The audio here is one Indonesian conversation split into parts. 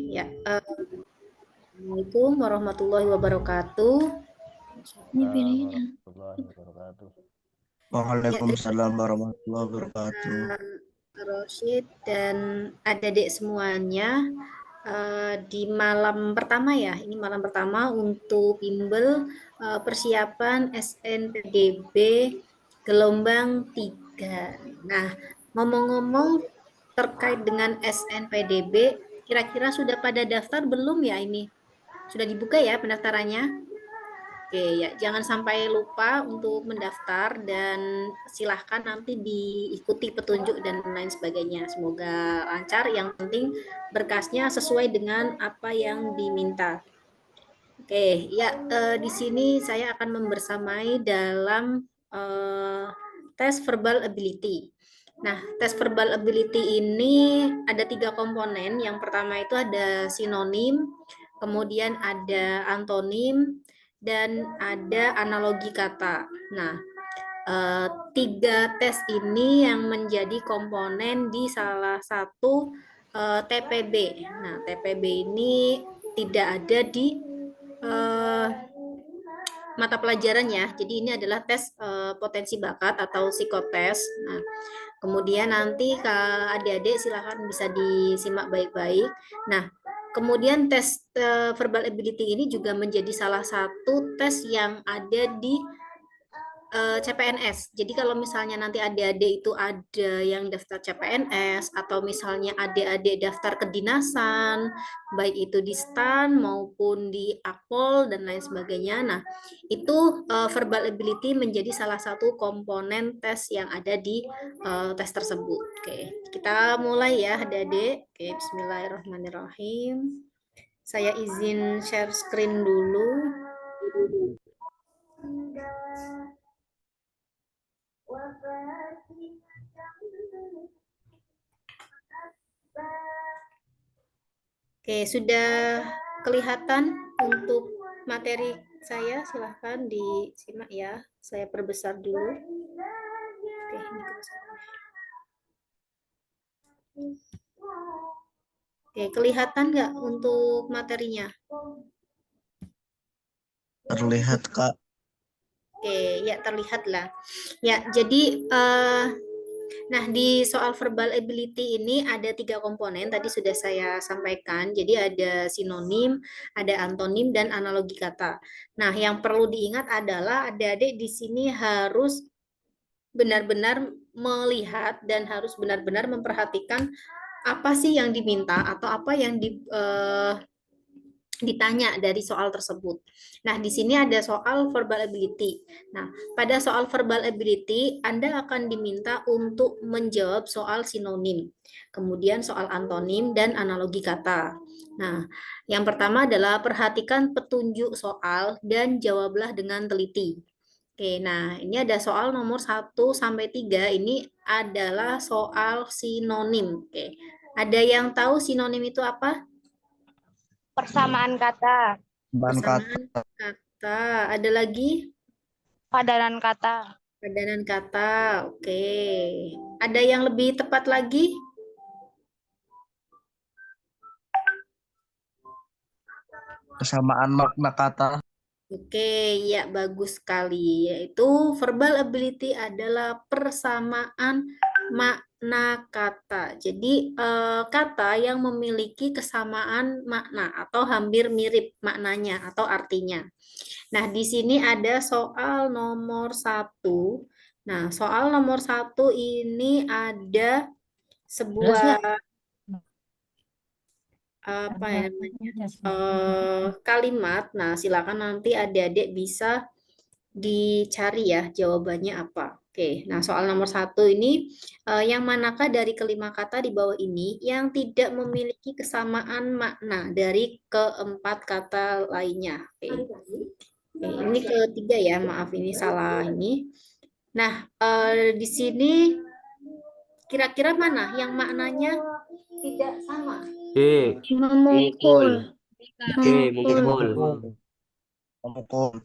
Ya, Assalamualaikum warahmatullahi wabarakatuh. Warahmatullahi wabarakatuh. Waalaikumsalam warahmatullahi wabarakatuh. Rosyid dan adik-adik semuanya, di malam pertama ya, ini malam pertama untuk bimbel persiapan SNPDB gelombang 3. Nah, ngomong-ngomong terkait dengan SNPDB, kira-kira sudah pada daftar belum ya ini? Sudah dibuka ya pendaftarannya? Oke, ya jangan sampai lupa untuk mendaftar dan silahkan nanti diikuti petunjuk dan lain sebagainya. Semoga lancar, yang penting berkasnya sesuai dengan apa yang diminta. Oke, ya di sini saya akan membersamai dalam tes verbal ability. Nah, tes verbal ability ini ada 3 komponen. Yang pertama itu ada sinonim, kemudian ada antonim, dan ada analogi kata. Nah, 3 tes ini yang menjadi komponen di salah satu TPB. Nah, TPB ini tidak ada di mata pelajaran ya. Jadi ini adalah tes potensi bakat atau psikotes. Nah, kemudian nanti adik-adik silahkan bisa disimak baik-baik. Nah, kemudian tes verbal ability ini juga menjadi salah satu tes yang ada di CPNS. Jadi kalau misalnya nanti adik-adik itu ada yang daftar CPNS atau misalnya adik-adik daftar kedinasan, baik itu di STAN maupun di Akpol dan lain sebagainya. Nah, itu verbal ability menjadi salah satu komponen tes yang ada di tes tersebut. Oke, kita mulai ya adik-adik. Oke, bismillahirrahmanirrahim. Saya izin share screen dulu. Oke, sudah kelihatan untuk materi saya, silahkan disimak ya. Saya perbesar dulu. Oke, ini kebesarannya. Oke, kelihatan nggak untuk materinya? Terlihat, Kak. Oke, ya terlihat lah. Ya, jadi nah di soal verbal ability ini ada 3 komponen, tadi sudah saya sampaikan. Jadi ada sinonim, ada antonim, dan analogi kata. Nah, yang perlu diingat adalah adik-adik di sini harus benar-benar melihat dan harus benar-benar memperhatikan apa sih yang diminta atau apa yang ditanya dari soal tersebut. Nah, di sini ada soal verbal ability. Nah, pada soal verbal ability, Anda akan diminta untuk menjawab soal sinonim, kemudian soal antonim dan analogi kata. Nah, yang pertama adalah perhatikan petunjuk soal dan jawablah dengan teliti. Oke, nah ini ada soal nomor 1 sampai 3, ini adalah soal sinonim. Oke, ada yang tahu sinonim itu apa? Persamaan kata. Persamaan kata. Ada lagi? Padanan kata. Padanan kata. Oke. Ada yang lebih tepat lagi? Kesamaan makna kata. Oke, ya bagus sekali. Yaitu verbal ability adalah persamaan makna kata. Jadi kata yang memiliki kesamaan makna atau hampir mirip maknanya atau artinya. Nah, di sini ada soal nomor 1. Nah, soal nomor 1 ini ada sebuah apa ya namanya kalimat. Nah, silakan nanti adik-adik bisa dicari ya jawabannya apa. Oke, nah soal nomor 1 ini yang manakah dari kelima kata di bawah ini yang tidak memiliki kesamaan makna dari keempat kata lainnya? Oke, ini ketiga ya, maaf ini salah ini. Nah, di sini kira-kira mana yang maknanya tidak sama? Memukul. Memukul. Memukul.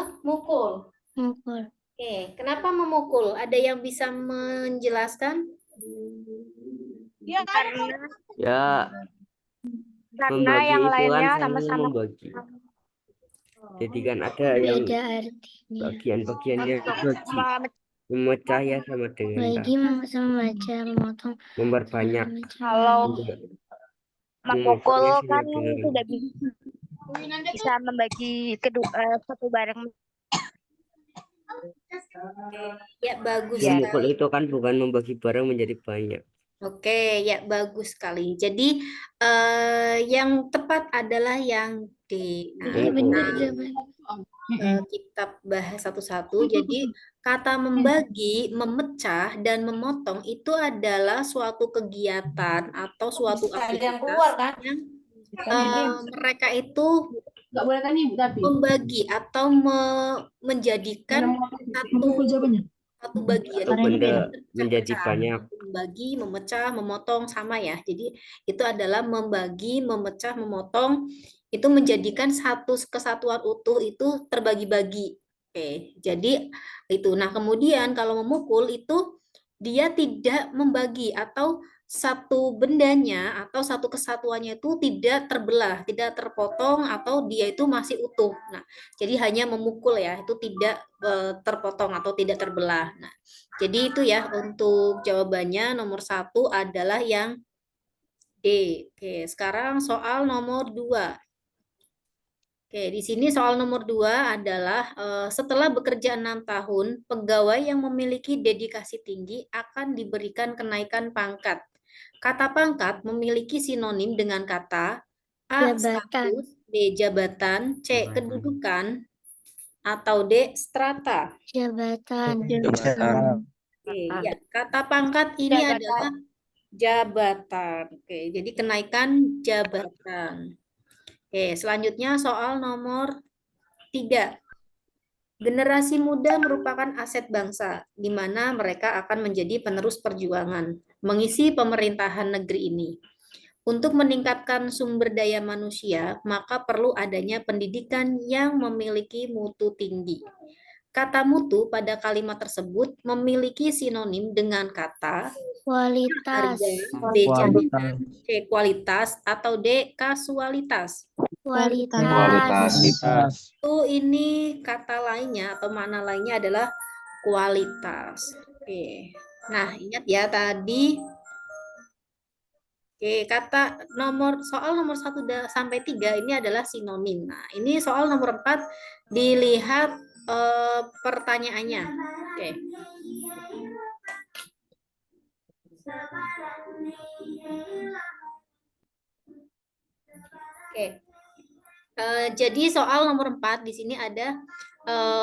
Memukul. Memukul. Oke, kenapa memukul? Ada yang bisa menjelaskan? Ya, Ya, Karena membagi yang itu kan lainnya saling sama-sama. membagi. Jadi kan ada yang Beda artinya. bagian-bagian yang dibagi. Memecah ya sama dengan Bagi sama baca, memotong. memperbanyak. Kalau memukul Memukulnya sama kan dengan tidak bisa membagi satu barang. Ya, bagus Ya. memukul sekali. itu kan bukan membagi barang menjadi banyak. Oke, ya bagus sekali. Jadi yang tepat adalah yang D. Nah, kita bahas satu-satu. Jadi kata membagi, memecah, dan memotong itu adalah suatu kegiatan atau suatu aktivitas yang mereka itu membagi atau menjadikan satu bagian Satu benda menjadi pecah. banyak. Membagi, memecah, memotong sama ya. Jadi itu adalah membagi, memecah, memotong itu menjadikan satu kesatuan utuh itu terbagi-bagi. Oke, jadi itu. Nah, kemudian kalau memukul itu dia tidak membagi atau satu bendanya atau satu kesatuannya itu tidak terbelah, tidak terpotong atau dia itu masih utuh. Nah, jadi hanya memukul ya, itu tidak terpotong atau tidak terbelah. Nah, jadi itu ya untuk jawabannya nomor 1 adalah yang D. Oke, sekarang soal nomor 2. Oke, di sini soal nomor 2 adalah setelah bekerja 6 tahun, pegawai yang memiliki dedikasi tinggi akan diberikan kenaikan pangkat. Kata pangkat memiliki sinonim dengan kata A. Status, B. Jabatan, C. Kedudukan, atau D. Strata. Jabatan. Oke, ya, kata pangkat ini adalah jabatan. Oke, jadi kenaikan jabatan. Oke, selanjutnya soal nomor 3. Generasi muda merupakan aset bangsa, di mana mereka akan menjadi penerus perjuangan, mengisi pemerintahan negeri ini. Untuk meningkatkan sumber daya manusia, maka perlu adanya pendidikan yang memiliki mutu tinggi. Kata mutu pada kalimat tersebut memiliki sinonim dengan kata Kualitas. harga, B. jaminan, C. Kualitas, atau D. Kasualitas. Kualitas. Itu ini kata lainnya atau makna lainnya adalah kualitas. Oke. Nah, ingat ya tadi. Oke, kata soal nomor 1 sampai 3 ini adalah sinonim. Nah, ini soal nomor 4 dilihat pertanyaannya. Oke. Oke. Jadi soal nomor 4 di sini ada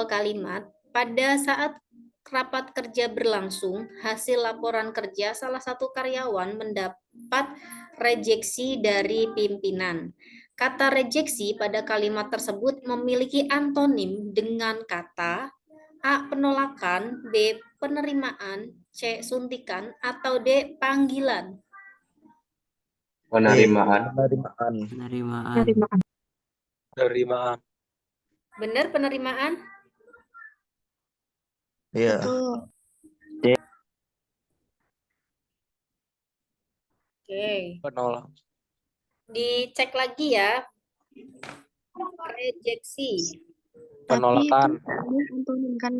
kalimat pada saat rapat kerja berlangsung, hasil laporan kerja salah satu karyawan mendapat rejeksi dari pimpinan. Kata rejeksi pada kalimat tersebut memiliki antonim dengan kata A. Penolakan, B. Penerimaan, C. Suntikan, atau D. Panggilan. Penerimaan. Benar penerimaan? Iya. Oke. Penolak. Dicek lagi ya. Rejeksi. Penolakan.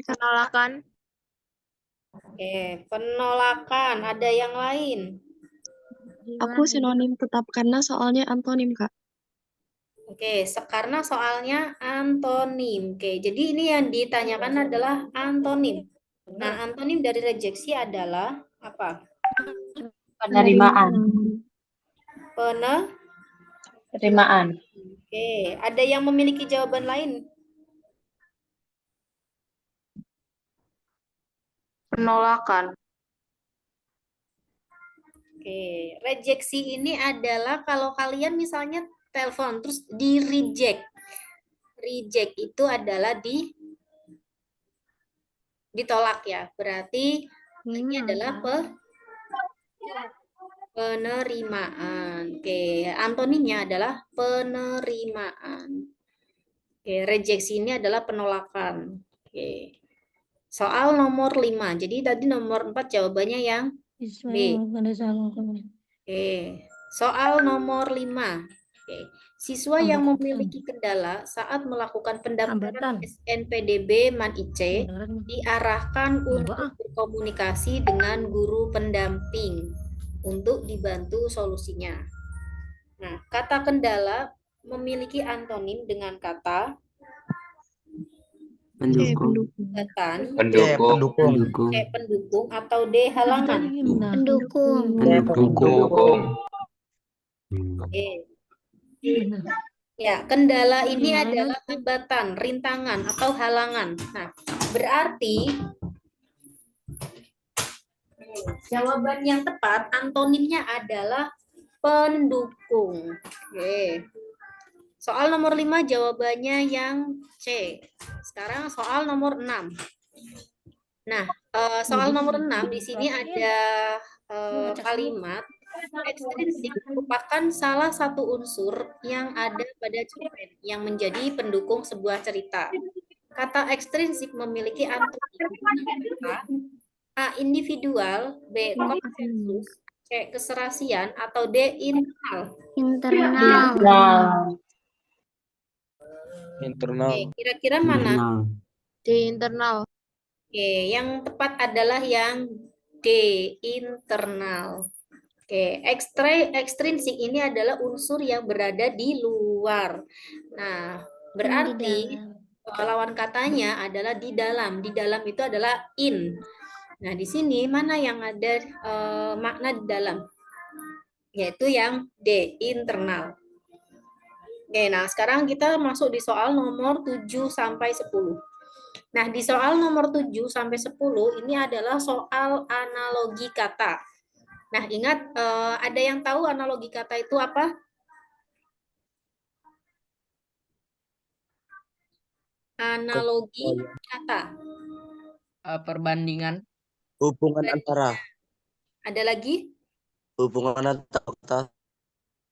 Penolakan. Oke, penolakan. Ada yang lain? Aku sinonim tetap karena soalnya antonim, Kak. Oke, karena soalnya antonim. Oke, jadi ini yang ditanyakan adalah antonim. Nah, antonim dari rejeksi adalah apa? Penerimaan. Penerimaan. Oke, ada yang memiliki jawaban lain? Penolakan. Oke, rejeksi ini adalah kalau kalian misalnya telepon terus di reject. Reject itu adalah ditolak ya. Berarti ini adalah penerimaan. Oke, antonimnya adalah penerimaan. Oke, rejeksi ini adalah penolakan. Oke. Soal nomor 5. Jadi tadi nomor 4 jawabannya yang B. Oke. Soal nomor 5. Oke. Siswa yang memiliki kendala saat melakukan pendaftaran SNPDB MAN-IC diarahkan untuk berkomunikasi dengan guru pendamping untuk dibantu solusinya. Nah, kata kendala memiliki antonim dengan kata Pendukung. hambatan, Pendukung. pendukung atau D halangan. Pendukung. Pendukung. Oke. Ya, kendala ini adalah hambatan, rintangan atau halangan. Nah, berarti jawaban yang tepat antonimnya adalah pendukung. Oke. Soal nomor 5 jawabannya yang C. Sekarang soal nomor 6. Nah, soal nomor 6 di sini ada kalimat ekstrinsik merupakan salah satu unsur yang ada pada cerpen yang menjadi pendukung sebuah cerita. Kata ekstrinsik memiliki antonim A. Individual, B. konsensus, C. Keserasian, atau D. internal. Internal. Internal. Oke, kira-kira mana? Di internal. Oke, yang tepat adalah yang D. Internal. Oke, ekstrinsik ini adalah unsur yang berada di luar. Nah, berarti lawan katanya adalah di dalam. Di dalam itu adalah in. Nah, di sini mana yang ada makna di dalam? Yaitu yang D, internal. Oke, nah sekarang kita masuk di soal nomor 7 sampai 10. Nah, di soal nomor 7 sampai 10 ini adalah soal analogi kata. Nah, ingat ada yang tahu analogi kata itu apa? Analogi kata. Perbandingan. Hubungan antara. Ada lagi? Hubungan antara kata.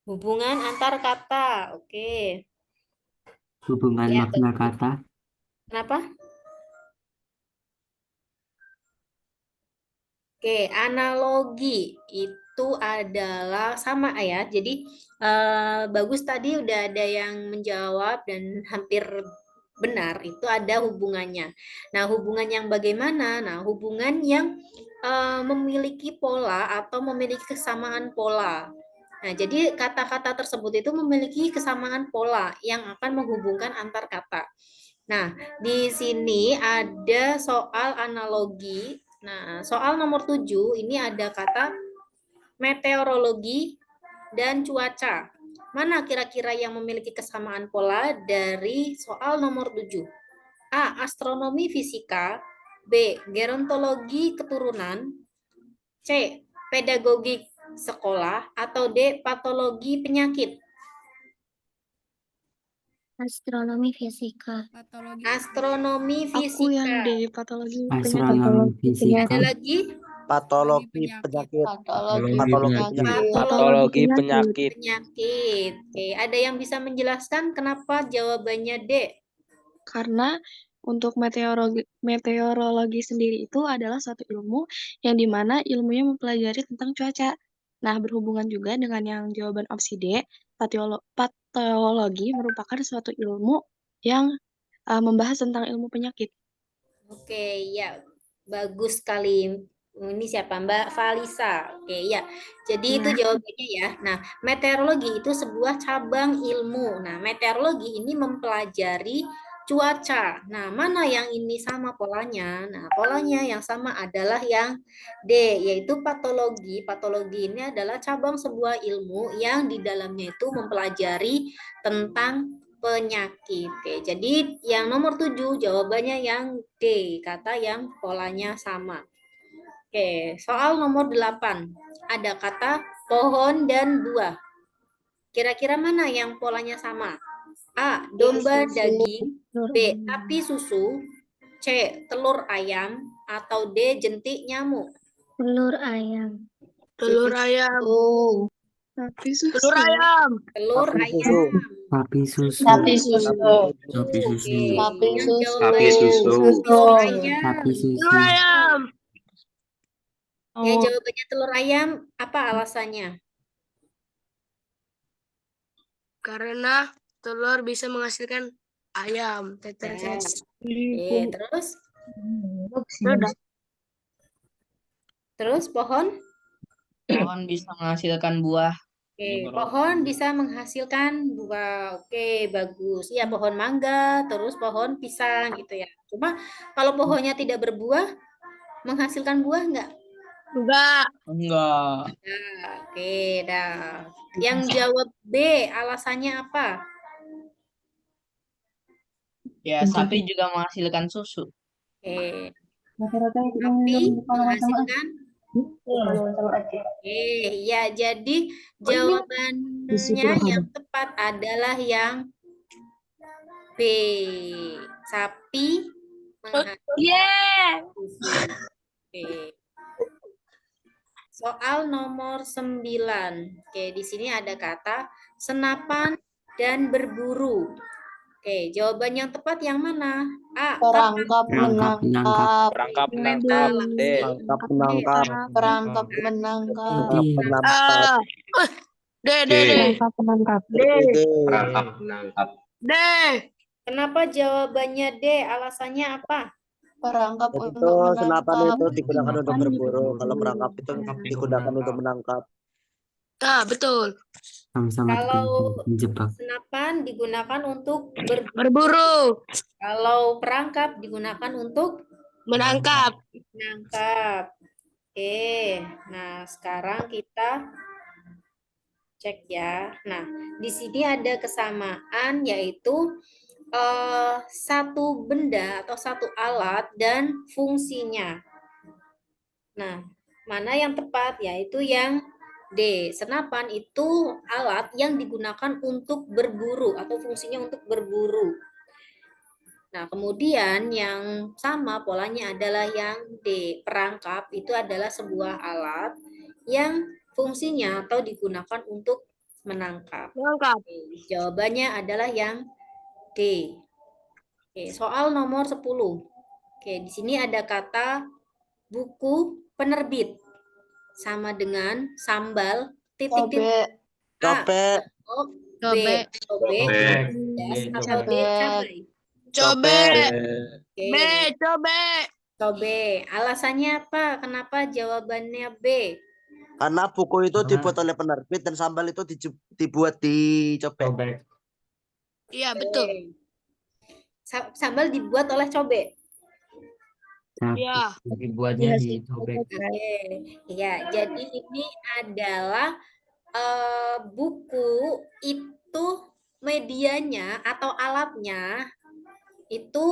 Hubungan antar kata. Oke. Hubungan Ya, makna kata. Kenapa? Oke, analogi itu adalah sama ya. Jadi bagus tadi udah ada yang menjawab dan hampir benar. Itu ada hubungannya. Nah, hubungan yang bagaimana? Nah, hubungan yang memiliki pola atau memiliki kesamaan pola. Nah, jadi kata-kata tersebut itu memiliki kesamaan pola yang akan menghubungkan antar kata. Nah, di sini ada soal analogi. Nah, soal nomor 7 ini ada kata meteorologi dan cuaca. Mana kira-kira yang memiliki kesamaan pola dari soal nomor 7? A. Astronomi fisika. B. Gerontologi keturunan. C. Pedagogik sekolah. Atau D. Patologi penyakit. Astronomi fisika. Astronomi Aku yang fisika. D, patologi penyakit. Astronomi Ada fisika. lagi? Patologi penyakit. Patologi penyakit. Penyakit. Oke, ada yang bisa menjelaskan kenapa jawabannya D? Karena untuk meteorologi sendiri itu adalah suatu ilmu yang dimana ilmunya mempelajari tentang cuaca. Nah, berhubungan juga dengan yang jawaban opsi D, patologi merupakan suatu ilmu yang membahas tentang ilmu penyakit. Oke, ya. Bagus sekali. Ini siapa? Mbak Valisa. Oke, ya. Jadi itu jawabannya ya. Nah, meteorologi itu sebuah cabang ilmu. Nah, meteorologi ini mempelajari cuaca. Nah, mana yang ini sama polanya? Nah, polanya yang sama adalah yang D, yaitu patologi. Patologi ini adalah cabang sebuah ilmu yang di dalamnya itu mempelajari tentang penyakit. Oke, jadi yang nomor 7 jawabannya yang D, kata yang polanya sama. Oke, soal nomor 8. Ada kata pohon dan buah. Kira-kira mana yang polanya sama? A. Domba daging. B. Api susu. C. Telur ayam. Atau D. Jentik nyamuk. Telur ayam. Telur ayam. Tapi susu. Telur ayam. Telur Api ayam. susu. Sapi susu. Sapi susu. Sapi susu. Oke, Sapi yang susu. jawabannya Sapi susu. telur ayam. Sapi susu. ayam. Ya, jawabannya telur ayam, apa alasannya? Karena telur bisa menghasilkan ayam. Tetetes. Oke, terus Udah. terus pohon. Pohon bisa menghasilkan buah. Oke, pohon bisa menghasilkan buah. Oke, bagus. Iya, pohon mangga, terus pohon pisang gitu ya. Cuma kalau pohonnya tidak berbuah, menghasilkan buah enggak? Enggak. Enggak. Nah, oke, dah. Yang jawab B, alasannya apa? Ya, sapi juga menghasilkan susu. Oke, sapi menghasilkan. Oke, ya jadi jawabannya yang tepat adalah yang B. Sapi menghasilkan susu. Oke. Soal nomor 9. Oke, di sini ada kata senapan dan berburu. Oke, jawaban yang tepat yang mana? A. Perangkap menangkap. Perangkap menangkap. D. Perangkap menangkap. Perangkap menangkap. Menangkap. D. Perangkap menangkap. D. Perangkap menangkap. D. Kenapa jawabannya D? Alasannya apa? Perangkap Itu untuk senapan menangkap. itu digunakan untuk berburu. Kalau perangkap itu digunakan untuk menangkap. Ah, betul. Kalau senapan digunakan untuk Berburu. kalau perangkap digunakan untuk Menangkap. menangkap. Oke, nah sekarang kita cek ya. Nah, di sini ada kesamaan yaitu satu benda atau satu alat dan fungsinya. Nah, mana yang tepat? Yaitu yang D. Senapan itu alat yang digunakan untuk berburu atau fungsinya untuk berburu. Nah, kemudian yang sama polanya adalah yang D. Perangkap itu adalah sebuah alat yang fungsinya atau digunakan untuk menangkap. Menangkap. Oke, jawabannya adalah yang D. Oke, soal nomor 10. Oke, di sini ada kata buku penerbit sama dengan sambal titik-titik. Cobek. A. O. B. Cobek. Cobek. Pedas atau D. Cabai. Cobek. Oke. B. Cobek. Cobek. Alasannya apa? Kenapa jawabannya B? Karena buku itu dibuat oleh penerbit dan sambal itu dibuat di cobek. Iya, betul. Oke. Sambal dibuat oleh cobek. Iya. Dibuatnya di cobek. Oke. Ya, jadi ini adalah buku itu medianya atau alatnya itu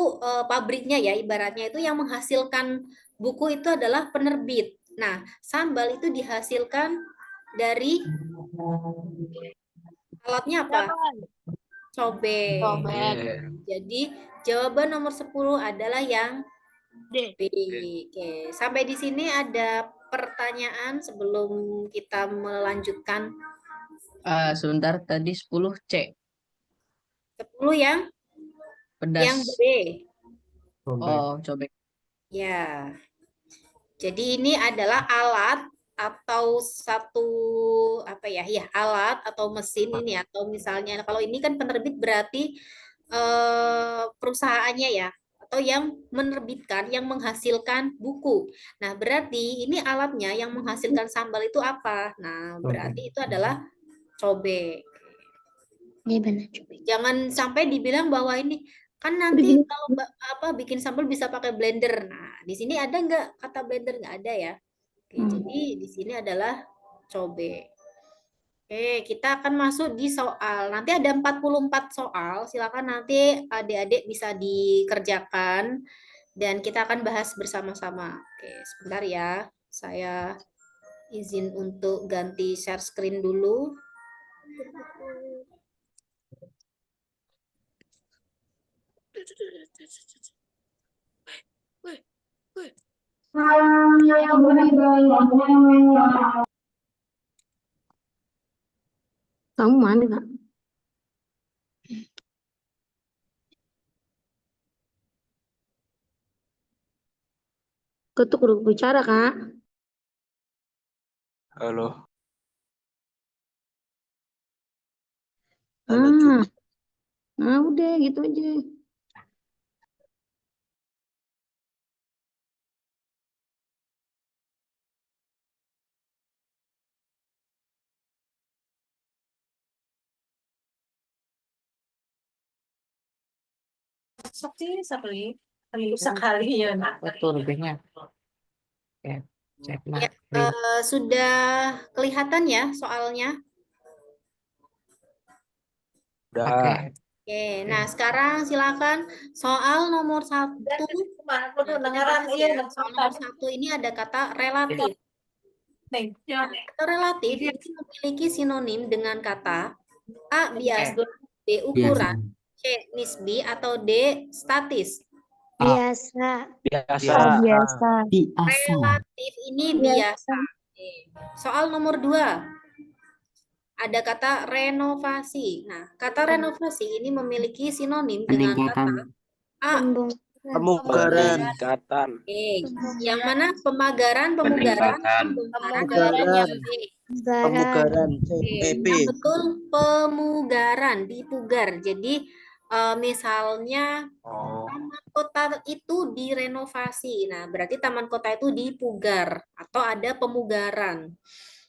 pabriknya ya ibaratnya itu yang menghasilkan buku itu adalah penerbit. Nah, sambal itu dihasilkan dari alatnya apa? Cobek. Jadi jawaban nomor 10 adalah yang D. B. Oke, sampai di sini ada pertanyaan sebelum kita melanjutkan. Sebentar, tadi 10 C. 10 yang Pedas. B. Oh, cobek. Ya. Jadi ini adalah alat atau satu apa ya? Ya, alat atau mesin ini atau misalnya kalau ini kan penerbit berarti perusahaannya ya atau yang menerbitkan, yang menghasilkan buku. Nah, berarti ini alatnya yang menghasilkan sambal itu apa? Nah, berarti itu adalah cobek. Iya benar cobek. Jangan sampai dibilang bahwa ini kan nanti kalau bikin sambal bisa pakai blender. Nah, di sini ada nggak kata blender? Nggak ada ya. Oke, jadi di sini adalah cobek. Oke, kita akan masuk di soal. Nanti ada 44 soal. Silakan nanti adik-adik bisa dikerjakan dan kita akan bahas bersama-sama. Oke, sebentar ya. Saya izin untuk ganti share screen dulu. Kamu mana kak? Ketuk udah bicara kak? Halo. Tanda cuma. Nah udah gitu aja. Sekali ya nak. Betul lebihnya. Ya, cek Ya, print. sudah kelihatan ya soalnya? Udah. Oke. Oke, nah sekarang silakan soal nomor 1. Soal nomor 1 ini ada kata relatif. Kata relatif itu memiliki sinonim dengan kata A biasa, B ukuran, C nisbi, atau D statis. Biasa. Biasa. Biasa. Relatif ini biasa. Oke. Soal nomor 2. Ada kata renovasi. Nah, kata renovasi ini memiliki sinonim dengan kata A. Pemugaran. Oke. Yang mana? Pemagaran, Pemugaran. Pemugaran. Oke, PP. yang betul pemugaran, dipugar. Jadi misalnya taman kota itu direnovasi. Nah, berarti taman kota itu dipugar atau ada pemugaran.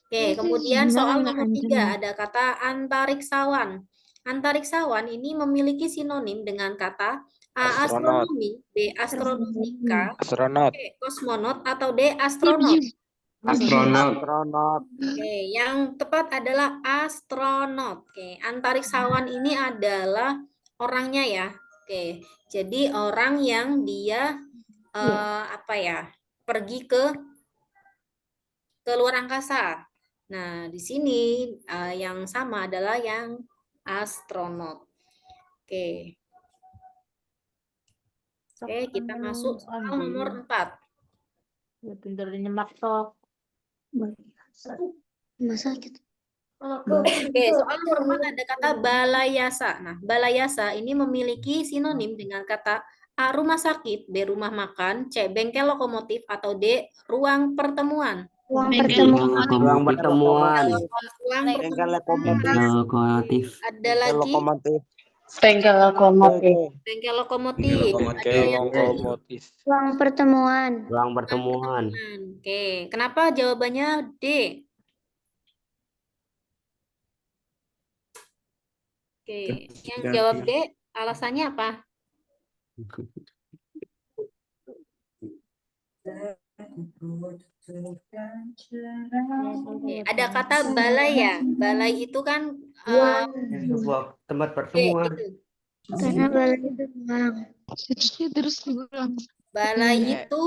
Oke, kemudian soal nomor 3 ada kata antariksawan. Antariksawan ini memiliki sinonim dengan kata A. Astronomi, B. Astronomika, C. Kosmonot, atau D. Astronot. Astronot. Oke, yang tepat adalah astronot. Oke, antariksawan ini adalah orangnya ya. Oke, jadi orang yang dia pergi ke luar angkasa. Nah, di sini yang sama adalah yang astronot. Oke. Oke, kita masuk soal nomor 4. Pintar nyemak tok. Masa gitu. Oke, soal nomor 4 ada kata balayasa. Nah, balayasa ini memiliki sinonim dengan kata A. Rumah sakit, B. Rumah makan, C. Bengkel lokomotif, atau D. Ruang pertemuan. Ruang Ruang pertemuan. Ruang Bengkel pertemuan. lokomotif. Ada lagi Lokomotif. Bengkel lokomotif. bengkel lokomotif. Ada yang lain? Ruang pertemuan. Ruang pertemuan. Oke, kenapa jawabannya D? Oke, yang jawab D, alasannya apa? Oke, ada kata balai ya. Balai itu kan Sebuah tempat D, pertemuan. gitu. Karena balai itu ruang. Terus diulang. Balai itu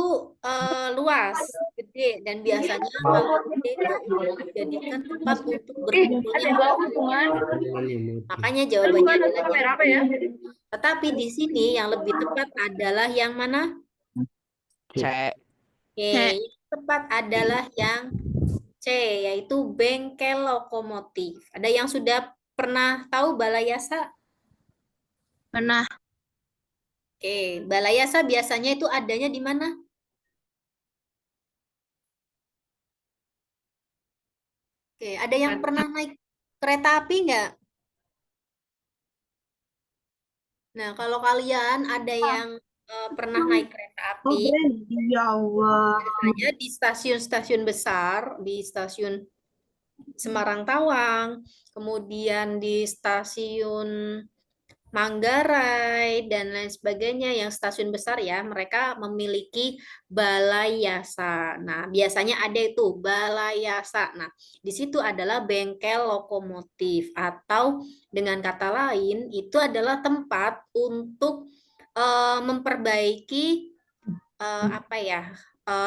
luas, gede, dan biasanya kalau gede itu dijadikan tempat untuk berkumpulnya orang. Makanya jawabannya adalah yang D. Tetapi di sini yang lebih tepat adalah yang mana? C. Oke, yang tepat adalah yang C, yaitu bengkel lokomotif. Ada yang sudah pernah tahu balayasa? Pernah. Oke, balayasa biasanya itu adanya di mana? Oke, ada yang pernah naik kereta api nggak? Nah, kalau kalian ada yang pernah naik kereta api, Ya Allah. biasanya di stasiun-stasiun besar, di stasiun Semarang Tawang, kemudian di stasiun Manggarai, dan lain sebagainya, yang stasiun besar ya, mereka memiliki balai yasa. Nah, biasanya ada itu balai yasa. Nah, di situ adalah bengkel lokomotif, atau dengan kata lain, itu adalah tempat untuk memperbaiki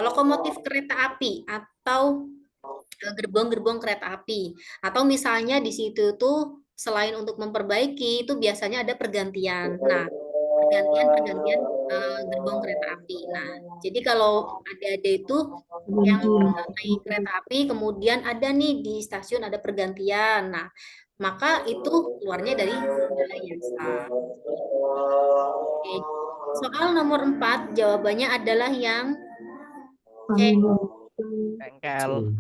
lokomotif kereta api, atau gerbong-gerbong kereta api. Atau misalnya di situ tuh selain untuk memperbaiki, itu biasanya ada pergantian. Nah, pergantian gerbong kereta api. Nah, jadi kalau ada itu yang naik kereta api, kemudian ada nih di stasiun ada pergantian. Nah, maka itu keluarnya dari balai yasa. Oke. Soal nomor 4, jawabannya adalah yang C. Bengkel.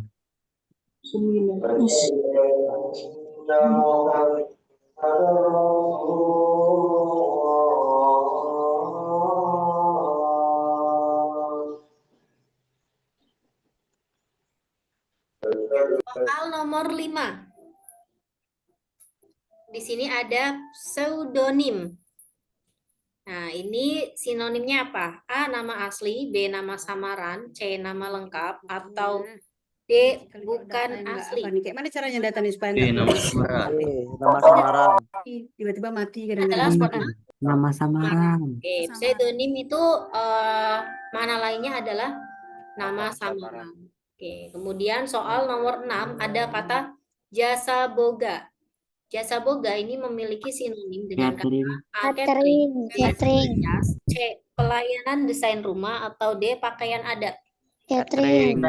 di sini ada pseudonym. Nah, ini sinonimnya apa? A, nama asli, B, nama samaran, C, nama lengkap, atau D, bukan asli. Kayak mana caranya data nih supaya Nama nggak samaran. Nama samaran. tiba-tiba mati Adalah kadang-kadang. Nama samaran. Oke, pseudonym itu mana lainnya adalah nama samaran. Oke, kemudian soal nomor 6 ada kata jasa boga. Jasa boga ini memiliki sinonim dengan kata Catering. A, catering, B, Catering. jas, C, pelayanan desain rumah, atau D, pakaian adat. Catering.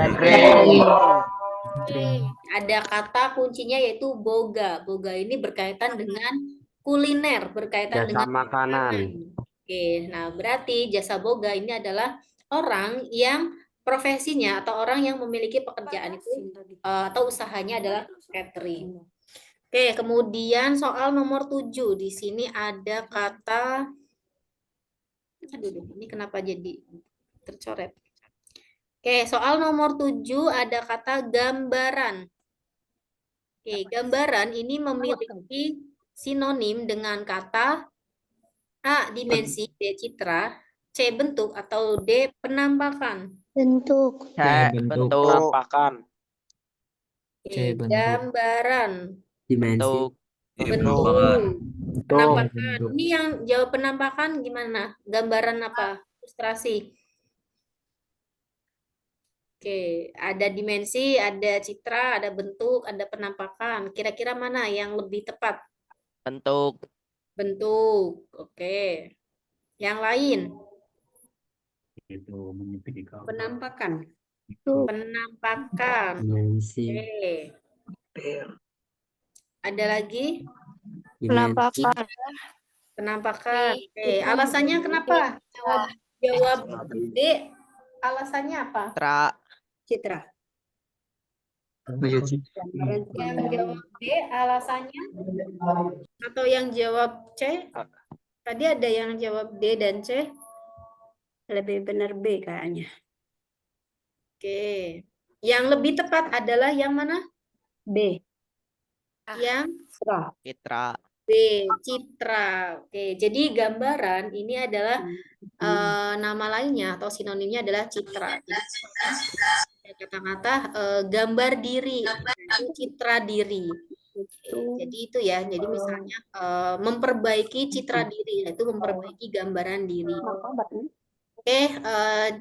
Ada kata kuncinya yaitu boga. Boga ini berkaitan dengan kuliner, berkaitan Jasa dengan makanan. Oke, nah berarti jasa boga ini adalah orang yang profesinya atau orang yang memiliki pekerjaan itu atau usahanya adalah catering. Oke, kemudian soal nomor 7. Di sini ada kata aduh, ini kenapa jadi tercoret? Oke, soal nomor 7 ada kata gambaran. Oke, gambaran ini memiliki sinonim dengan kata A, dimensi, B, citra, C, bentuk, atau D, penampakan. Bentuk. Bentuk. Penampakan. Oke, gambaran, Dimensi. bentuk, penampakan. Ini yang jawab penampakan gimana? Gambaran apa? Ilustrasi. Oke, ada dimensi, ada citra, ada bentuk, ada penampakan. Kira-kira mana yang lebih tepat? Bentuk. Bentuk. Oke. Yang lain? Penampakan. Penampakan. Dimensi. Oke. Ada lagi? Penampakan. Penampakan. Oke, alasannya kenapa? Jawab D. Alasannya apa? Citra. Yang jawab D alasannya? Atau yang jawab C? Tadi ada yang jawab D dan C. Lebih benar B kayaknya. Oke. Yang lebih tepat adalah yang mana? B. Yang Citra. B, citra. Oke, jadi gambaran ini adalah nama lainnya atau sinonimnya adalah citra. Kata-kata gambar diri, itu citra diri. Oke, jadi itu ya. Jadi misalnya memperbaiki citra diri, yaitu memperbaiki gambaran diri. Oke,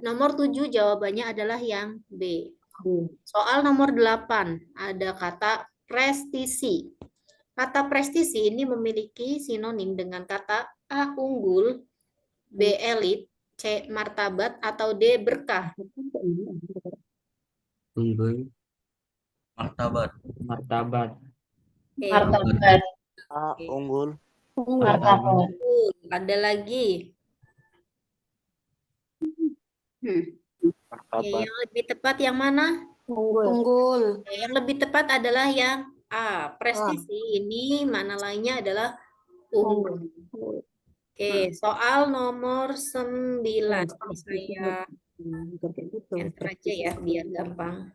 nomor 7 jawabannya adalah yang B. Soal nomor 8 ada kata prestisi. Kata prestisi ini memiliki sinonim dengan kata A, unggul, B, elit, C, martabat, atau D, berkah. Unggul. Martabat. Oke, Martabat. A, unggul. Martabat. ada lagi. Oke, yang lebih tepat yang mana? Unggul. Oke, yang lebih tepat adalah yang A. Prestisi ini mana lainnya adalah unggul. Oke, soal nomor 9. Saya enter aja ya biar gampang.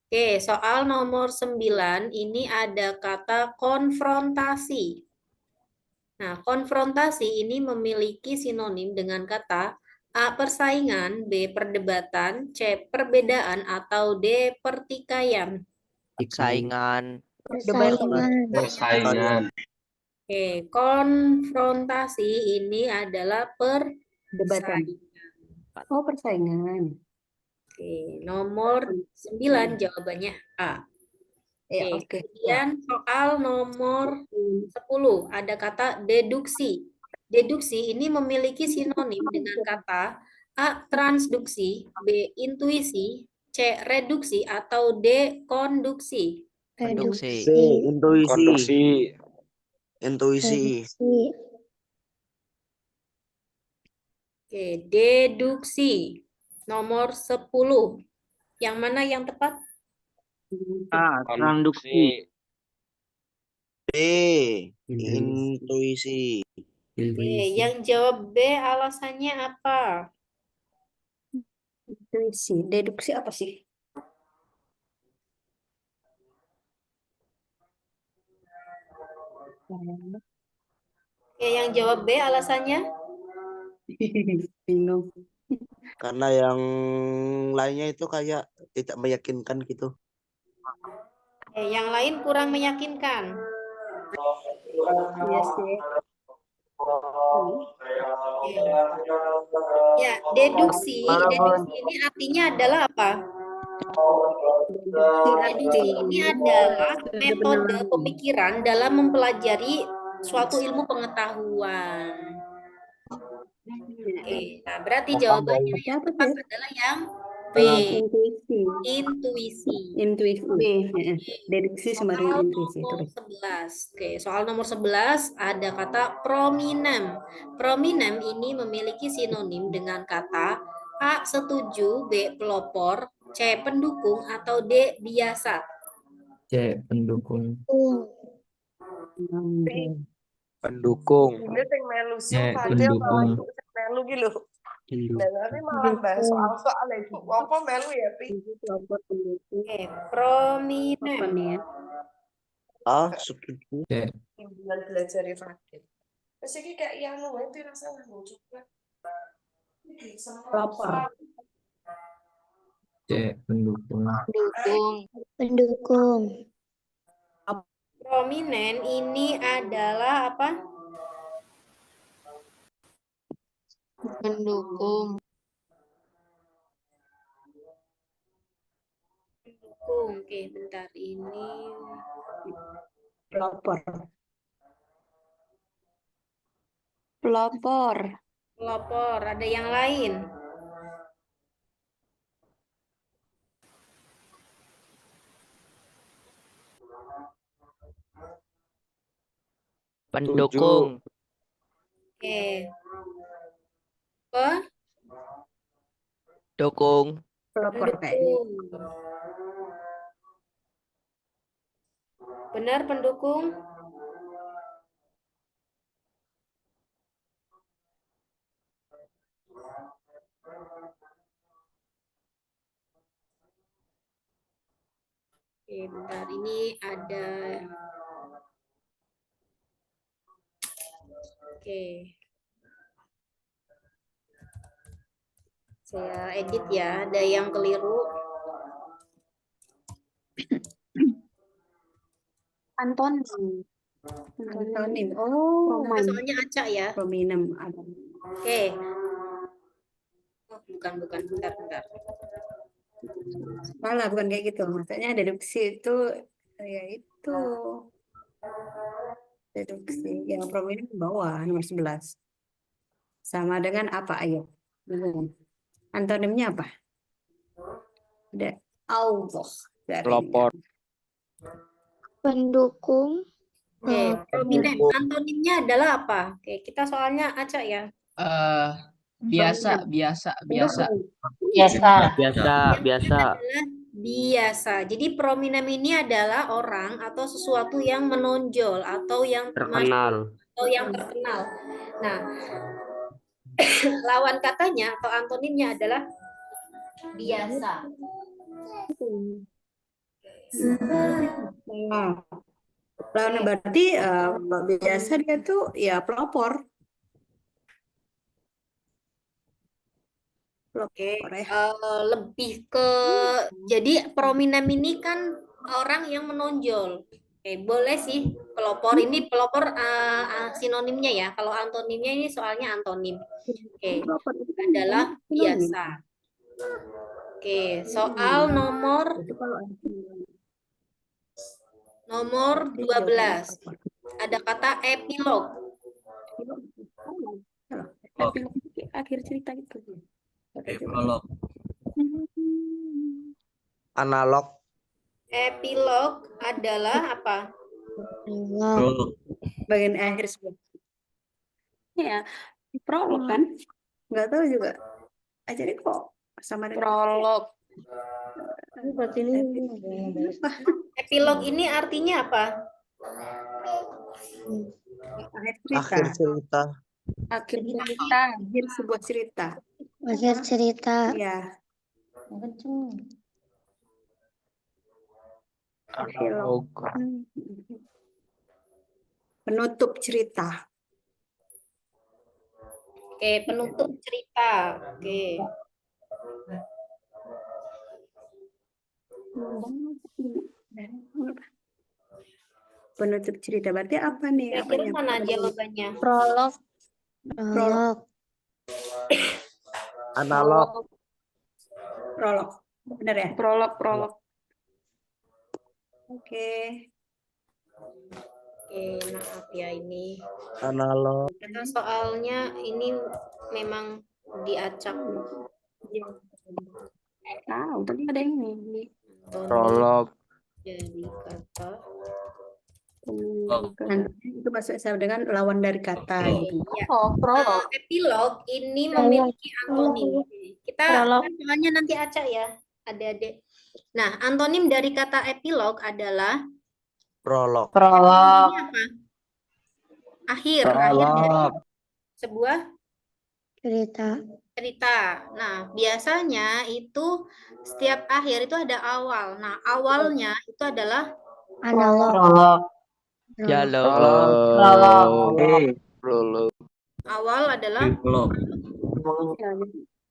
Oke, soal nomor 9 ini ada kata konfrontasi. Nah, konfrontasi ini memiliki sinonim dengan kata A, persaingan, B, perdebatan, C, perbedaan, atau D, pertikaian. Saingan. Persaingan. Oke, konfrontasi ini adalah persaingan. Oh, persaingan. Oke, nomor 9 jawabannya A. Oke, kemudian soal nomor 10 ada kata deduksi. Deduksi ini memiliki sinonim dengan kata A, transduksi, B, intuisi, C, reduksi, atau D, konduksi. Reduksi. C, intuisi. Intuisi. Oke, deduksi. Nomor 10. Yang mana yang tepat? A, transduksi. B, intuisi. Oke, yang jawab B alasannya apa? Intuisi. Deduksi apa sih? Oke, yang jawab B alasannya? Bingung. Karena yang lainnya itu kayak tidak meyakinkan gitu. Oke, yang lain kurang meyakinkan. Iya sih. Ya, deduksi ini artinya adalah apa? Deduksi ini adalah metode pemikiran dalam mempelajari suatu ilmu pengetahuan. Oke, nah berarti jawabannya yang tepat adalah yang B, Intuisi. intuisi. Intuisi. Deduksi sama dengan Soal intuisi itu. nomor 11. Oke, soal nomor 11 ada kata prominem. Prominem ini memiliki sinonim dengan kata A setuju, B pelopor, C pendukung, atau D biasa. C. Pendukung. Pendukung. Ini sing melu C. padahal malah Pendukung. ibu sing melu ki lho. Lah tapi malah bahas soal-soal ibu. Apa melu ya, Pi? Pelopor pendukung. Oke, Apa prominem. nih ya? Ah, setuju. C. Timbulan belajar Fadil. Terus iki kayak yang lu itu rasanya nganggo coklat. Pelopor. C. Pendukung. Pendukung. Prominen ini adalah apa? Pendukung. Pendukung. Oke, bentar ini. Pelopor. Pelopor. Pelopor, ada yang lain? Pendukung. Oke. Apa? Dukung. Pelopor kayaknya. Pendukung. Benar pendukung? Oke, bentar. Ini ada. Oke. Saya edit ya. Ada yang keliru. Antonim. Antonim. Oh, Soalnya acak ya. prominem ada. Oke. Oh, bukan. Bentar. Malah bukan kayak gitu. Maksudnya deduksi itu ya itu. Deduksi yang prominem di bawah nomor 11. Sama dengan apa? Ayo. Antonimnya apa? Ada Allah. Pelopor. Pendukung. Oke, prominem. Antonimnya adalah apa? Oke, kita soalnya acak ya. Biasa. Biasa. Adalah biasa. Jadi prominem ini adalah orang atau sesuatu yang menonjol atau yang Terkenal. atau yang terkenal. Nah, lawan katanya atau antonimnya adalah biasa. Nah, berarti biasa dia tuh ya pelopor. Oke, Pelopor ya. lebih ke jadi prominem ini kan orang yang menonjol. Oke, boleh sih pelopor ini pelopor sinonimnya ya. Kalau antonimnya ini soalnya antonim. Oke, Pelopor itu kan adalah sinonim. biasa. Oke, soal nomor Itu kalau nomor 12. Ada kata epilog. epilog itu akhir cerita gitu. Epilog. Analog. Epilog adalah apa? Bagian akhir sebuah. Ya, prolog kan? Nggak tahu juga. Jadi kok sama dengan Prolog. berarti ini Epilog ini artinya apa? akhir cerita. Akhir cerita. Akhir cerita. Akhir sebuah cerita. Akhir cerita. Ya. Analog. Penutup cerita. Oke, penutup cerita. Oke. Penutup cerita berarti apa nih? Kira-kira Apanya? mana jawabannya? Prolog. Prolog. Analog. Prolog. Benar ya? Prolog. Oke. Oke, maaf ya ini. Analog. Karena soalnya ini memang diacak. Tahu tadi ada ini. Prolog. Jadi kata. Itu maksud saya dengan lawan dari kata gitu. Ya. Prolog. Epilog ini memiliki antonim. Kita soalnya nanti acak ya, adik-adik. Nah, antonim dari kata epilog adalah Prolog. ini apa? Akhir dari sebuah cerita. Nah, biasanya itu setiap akhir itu ada awal. Nah, awalnya itu adalah awal adalah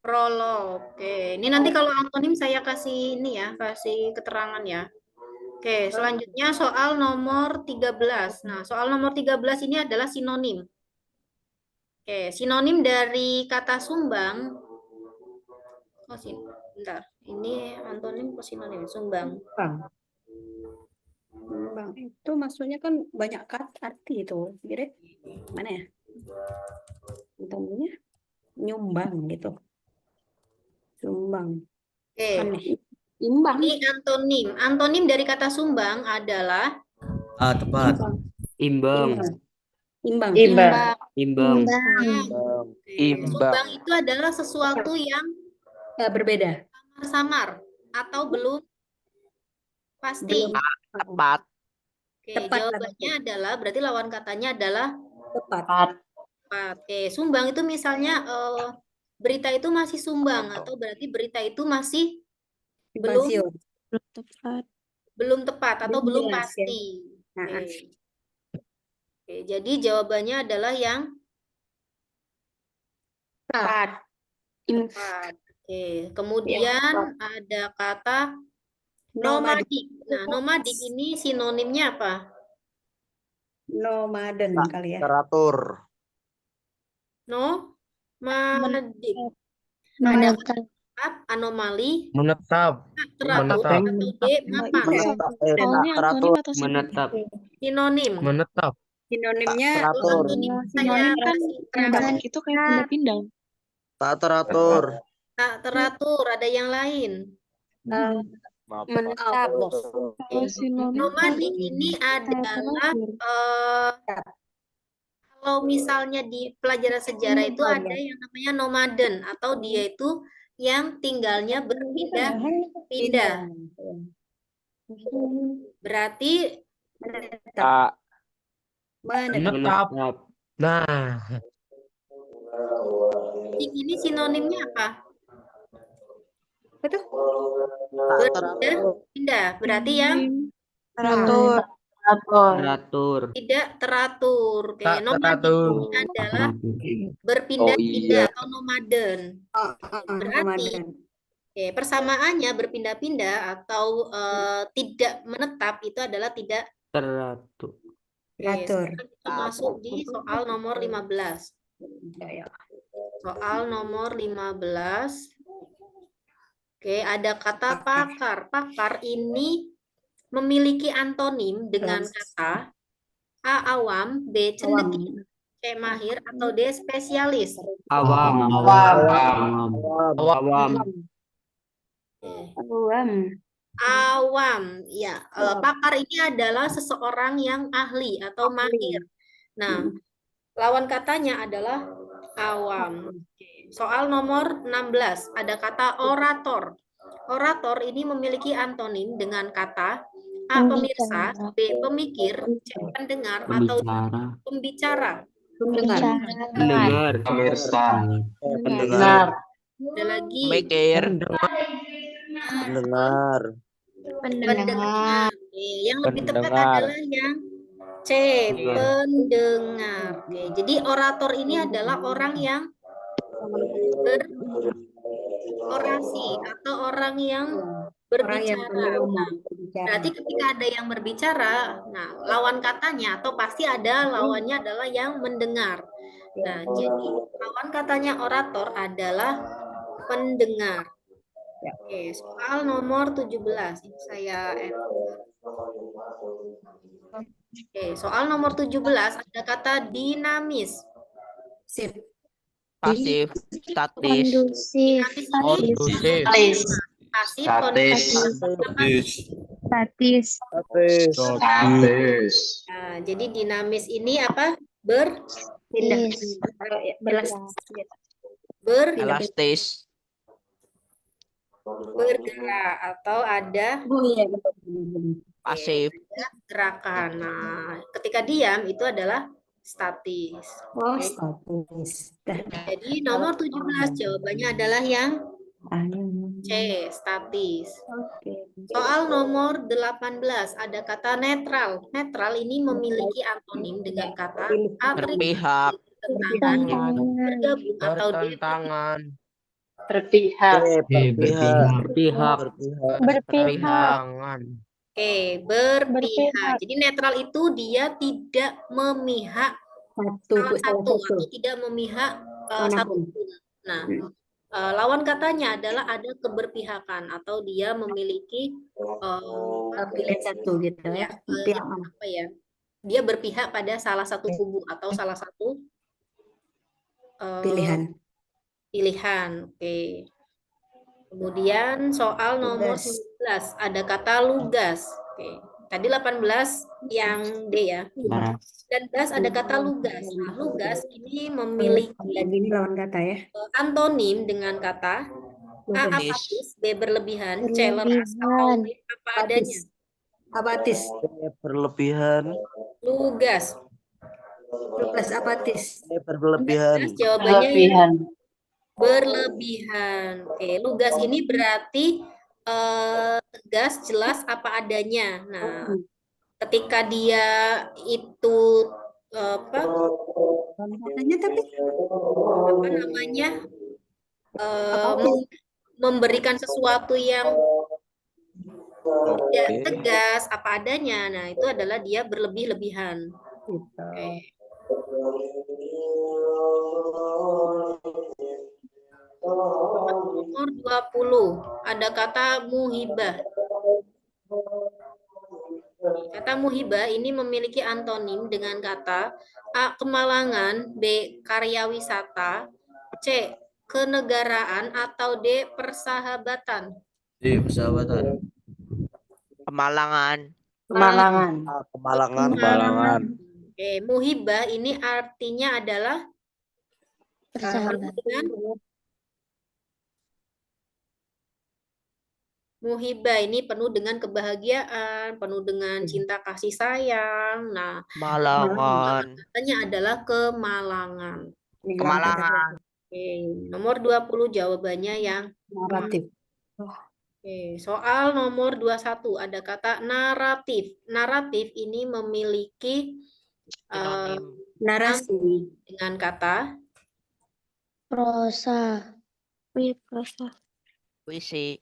prolog. Oke, ini nanti kalau antonim saya kasih ini ya, kasih keterangan ya. Oke, selanjutnya soal nomor 13. Nah, soal nomor 13 ini adalah sinonim. Oke, sinonim dari kata sumbang. Oh, bentar. Ini antonim atau sinonim? Sumbang. Sumbang itu maksudnya kan banyak arti itu. Kira mana ya? Antonimnya nyumbang gitu. Sumbang. Oke. Aneh. Imbang. Ini antonim. Antonim dari kata sumbang adalah tepat. Imbang. Sumbang itu adalah sesuatu yang berbeda, samar atau belum pasti. Tepat. Oke, jawabannya adalah berarti lawan katanya adalah tepat. Oke, sumbang itu misalnya berita itu masih sumbang atau berarti berita itu masih belum tepat atau belum pasti. Oke, jadi jawabannya adalah yang tepat. Oke, kemudian ada kata nomadik. Nah, nomadik ini sinonimnya apa? Nomaden kali ya. Teratur. Nomadik. Ada kata anomali, Menetap. teratur, atau Menetap. sinonim. Menetap. Sinonimnya kan itu kayak pindah-pindah. Tak teratur. Tak teratur, ada yang lain. Menetap. Nomadik ini adalah kalau misalnya di pelajaran sejarah itu ada yang namanya nomaden atau dia itu yang tinggalnya berpindah-pindah. Berarti Menetap. Nah, ini sinonimnya apa? Betul. Berpindah. Berarti yang teratur. tidak teratur. Oke, Tak nomadik teratur. ini adalah berpindah-pindah atau nomaden. Berarti persamaannya berpindah-pindah atau tidak menetap itu adalah tidak Teratur. teratur. Kita masuk di soal nomor 15. Soal nomor 15. Oke, ada kata pakar. Pakar ini memiliki antonim dengan kata A awam, B cendekia, C mahir, atau D spesialis. Awam. Awam, ya. Pakar ini adalah seseorang yang ahli atau mahir. Nah, lawan katanya adalah awam. Soal nomor 16, ada kata orator. Orator ini memiliki antonim dengan kata A pemirsa, B pemikir, C pendengar, atau D pembicara. Pendengar. Pendengar. Ada lagi Mikir. Pendengar. pendengar. Yang lebih tepat adalah yang C C. Pendengar. Oke, jadi orator ini adalah orang yang berorasi atau orang yang berbicara. Nah, berarti ketika ada yang berbicara, nah lawan katanya atau pasti ada lawannya adalah yang mendengar. Nah, jadi lawan katanya orator adalah pendengar. Oke, soal nomor 17. Ini saya Oke, soal nomor 17 ada kata dinamis. Pasif, statis, Kondusif. Dinamis ini pasif, Statis. Nah, jadi dinamis ini apa? elastis, Bergerak atau ada pasif, gerakan. Nah, ketika diam itu adalah statis. Jadi nomor 17 jawabannya adalah yang C, statis. Soal nomor 18 ada kata netral. Netral ini memiliki antonim dengan kata berpihak, bertentangan, bergabung atau bertentangan, Berpihak. Berpihak. berpihangan, Oke, berpihak. Jadi netral itu dia tidak memihak salah satu atau tidak memihak satu pun. Nah, lawan katanya adalah ada keberpihakan atau dia memiliki Pilih satu gitu ya. apa ya? Dia berpihak pada salah satu kubu atau salah satu Pilihan. Oke. Kemudian soal nomor 19 ada kata lugas. Oke. Tadi 18 yang D ya. 19 ada kata lugas. Nah, lugas ini memiliki Ini lawan kata ya. antonim dengan kata A apatis, B berlebihan, C leras, atau D apa adanya. Apatis. Berlebihan. Lugas. Plus apatis. Berlebihan. Jawabannya yang berlebihan. Oke, lugas ini berarti tegas, jelas, apa adanya. Nah, ketika dia itu memberikan sesuatu yang tidak tegas, apa adanya. Nah, itu adalah dia berlebih-lebihan. Oke. Nomor 20 ada kata muhibah. Kata muhibah ini memiliki antonim dengan kata A kemalangan, B karya wisata, C kenegaraan, atau D persahabatan. D persahabatan. kemalangan, Kemalangan. Oke, muhibah ini artinya adalah Persahabatan. muhibah ini penuh dengan kebahagiaan, penuh dengan cinta kasih sayang. Nah, malangan, katanya adalah kemalangan. kemalangan, Oke, nomor 20 jawabannya yang Naratif. Oke, soal nomor 21 ada kata naratif. Naratif ini memiliki sinonim, Narasi. dengan kata Prosa. puisi,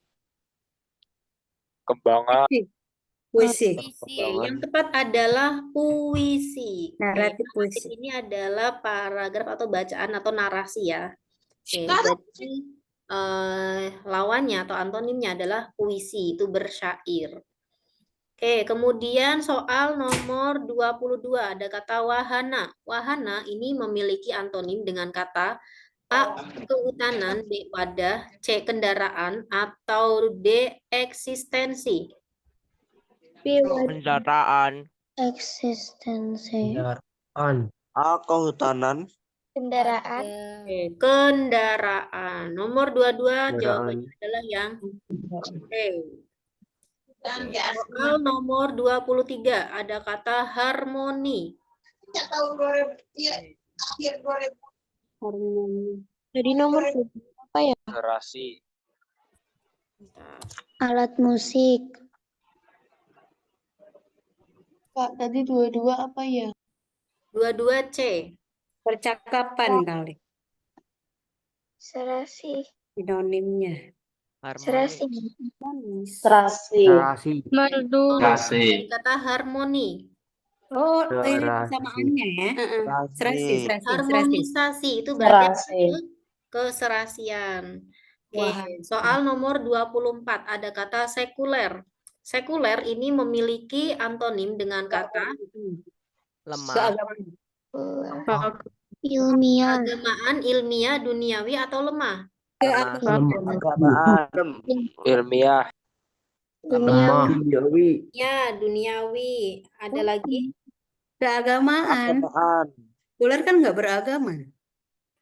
Puisi. Yang tepat adalah puisi. Naratif Naratif puisi. ini adalah paragraf atau bacaan atau narasi ya. Oke, jadi lawannya atau antonimnya adalah puisi, itu bersyair. Oke, kemudian soal nomor 22 ada kata wahana. Wahana ini memiliki antonim dengan kata A kehutanan, B wadah, C kendaraan, atau D eksistensi. kendaraan, Eksistensi. A kehutanan. Kendaraan. Oke, kendaraan. Nomor 22 jawabannya adalah yang E. Soal nomor 23 ada kata harmoni. Jadi nomor apa ya? Alat musik. Kak, tadi dua-dua apa ya? 22 C. Percakapan kali. Serasi. Sinonimnya. Serasi. Harmoni. Serasi. Serasi. Merdu. Dari kata harmoni. Oh, ini Serasi. persamaannya ya. Serasi. Harmonisasi itu berarti Serasi. keserasian. Oke, Wah. soal nomor 24 ada kata sekuler. Sekuler ini memiliki antonim dengan kata Lemah. Ilmiah. keagamaan, ilmiah, duniawi atau lemah. Keagamaan. Ilmiah. Dunia. Duniawi. Ya, duniawi. Ada lagi? Keagamaan. Keagamaan. Sekuler kan nggak beragama.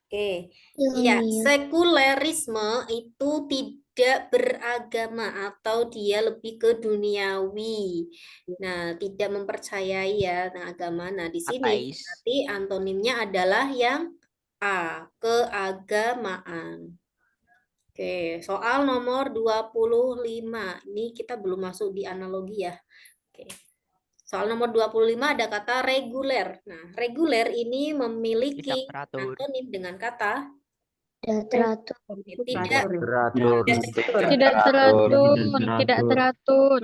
Oke. Iya, Ilmiah. sekulerisme itu tidak beragama atau dia lebih ke duniawi. Nah, tidak mempercayai ya agama. Nah, di sini Ateis. berarti antonimnya adalah yang A, keagamaan. Oke, soal nomor 25. Ini kita belum masuk di analogi ya. Oke. Soal nomor 25 ada kata reguler. Nah, reguler ini memiliki Tidak teratur. antonim dengan kata Tidak teratur. tidak. Teratur. Tidak teratur. Tidak teratur.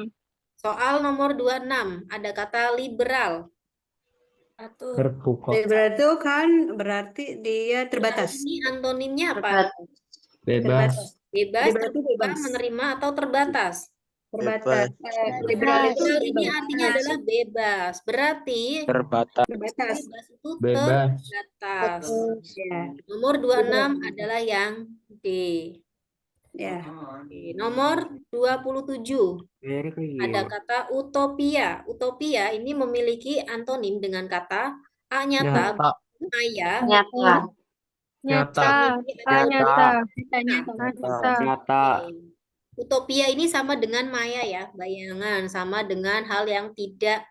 Soal nomor 26 ada kata liberal. Terbuka. Liberal itu kan berarti dia terbatas. Ini antonimnya apa? Bebas. Bebas, Liberal itu terbuka, bebas. menerima atau terbatas. Terbatas. Bebas. Liberal itu Liberal ini bebas. artinya adalah bebas. Berarti Terbatas. Terbatas. bebas itu Bebas. terbatas. Ya. Nomor 26 adalah yang D. Ya. Oke, nomor 27 ada kata utopia. Utopia ini memiliki antonim dengan kata A nyata, Nyata. maya, Nyata. Nyata. Nyata. Nyata. Nyata. Utopia ini sama dengan maya ya, bayangan, sama dengan hal yang tidak